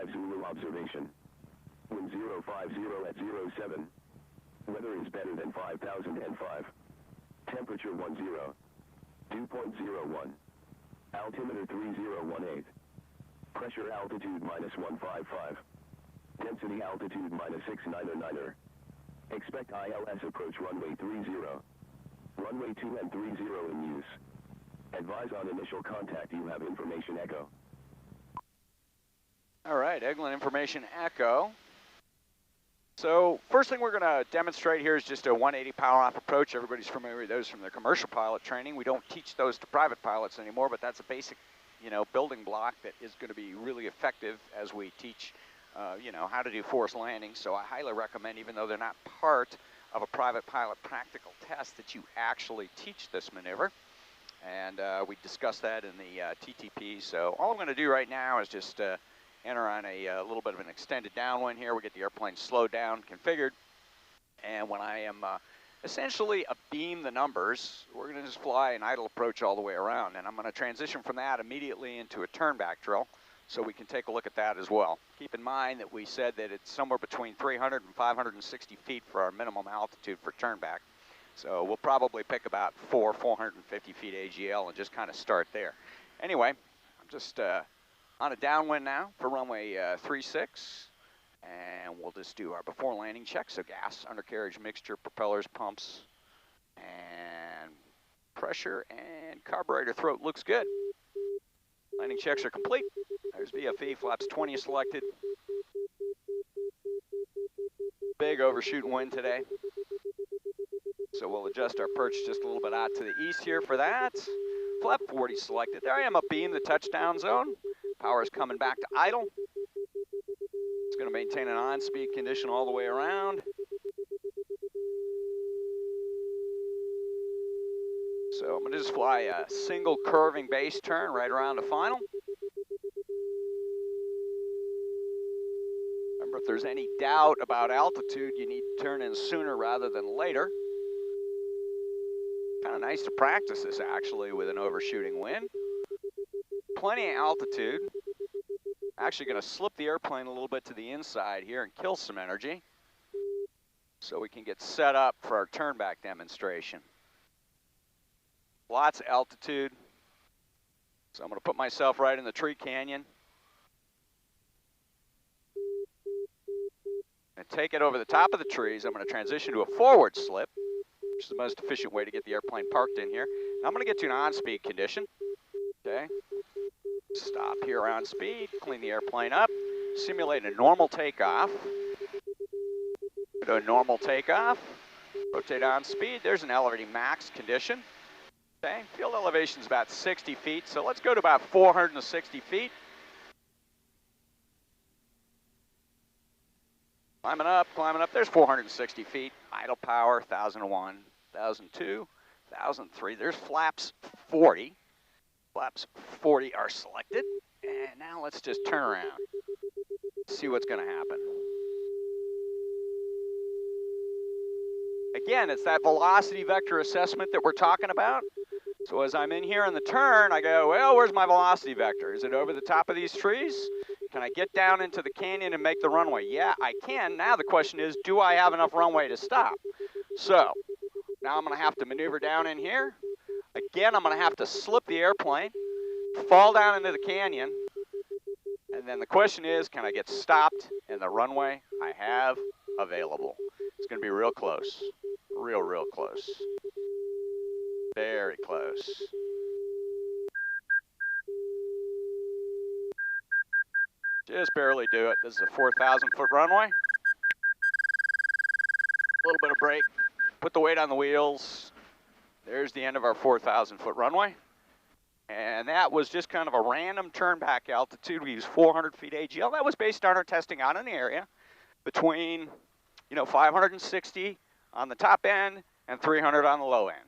Zulu observation. Wind 050 at 07. Weather is better than 5005. Temperature 10. Dew point 01. Altimeter 3018. Pressure altitude -155. Density altitude -699er. Expect ILS approach runway 30. Runway 2 and 30 in use. Advise on initial contact. You have information echo. All right, Eglin information echo. So first thing we're going to demonstrate here is just a 180 power off approach. Everybody's familiar with those from their commercial pilot training. We don't teach those to private pilots anymore, but that's a basic, building block that is going to be really effective as we teach, how to do forced landings. So I highly recommend, even though they're not part of a private pilot practical test, that you actually teach this maneuver. And we discussed that in the TTPs. So all I'm going to do right now is just enter on a little bit of an extended downwind here. We get the airplane slowed down, configured. And when I am essentially abeam the numbers, we're going to just fly an idle approach all the way around. And I'm going to transition from that immediately into a turn back drill, so we can take a look at that as well. Keep in mind that we said that it's somewhere between 300 and 560 feet for our minimum altitude for turn back. So we'll probably pick about 450 feet AGL and just kind of start there. Anyway, I'm just on a downwind now for runway 36, and we'll just do our before landing check. So gas, undercarriage mixture, propellers, pumps, and pressure and carburetor throat looks good. Landing checks are complete. There's VFE, flaps 20 selected. Big overshooting wind today. So we'll adjust our perch just a little bit out to the east here for that. Flap 40 selected. There I am abeam the touchdown zone. Power is coming back to idle. It's going to maintain an on-speed condition all the way around. So I'm going to just fly a single curving base turn right around the final. Remember, if there's any doubt about altitude, you need to turn in sooner rather than later. Kind of nice to practice this actually with an overshooting wind. Plenty of altitude. Actually going to slip the airplane a little bit to the inside here and kill some energy, so we can get set up for our turn back demonstration. Lots of altitude. So I'm going to put myself right in the tree canyon. And take it over the top of the trees. I'm going to transition to a forward slip, which is the most efficient way to get the airplane parked in here. Now I'm going to get to an on-speed condition. Okay. Stop here on speed, clean the airplane up, simulate a normal takeoff. Do a normal takeoff, rotate on speed. There's an elevating max condition. Okay, field elevation is about 60 feet, so let's go to about 460 feet. Climbing up, there's 460 feet. Idle power, 1001, 1002, 1003. There's flaps 40. Flaps 40 are selected. And now let's just turn around. See what's going to happen. Again, it's that velocity vector assessment that we're talking about. So as I'm in here in the turn, I go, well, where's my velocity vector? Is it over the top of these trees? Can I get down into the canyon and make the runway? Yeah, I can. Now the question is, do I have enough runway to stop? So now I'm going to have to maneuver down in here. Again, I'm going to have to slip the airplane, fall down into the canyon, and then the question is, can I get stopped in the runway I have available? It's going to be real close. Real close. Very close. Just barely do it. This is a 4,000-foot runway. A little bit of brake. Put the weight on the wheels. There's the end of our 4,000-foot runway. And that was just kind of a random turn back altitude. We used 400 feet AGL. That was based on our testing out in the area between, 560 on the top end and 300 on the low end.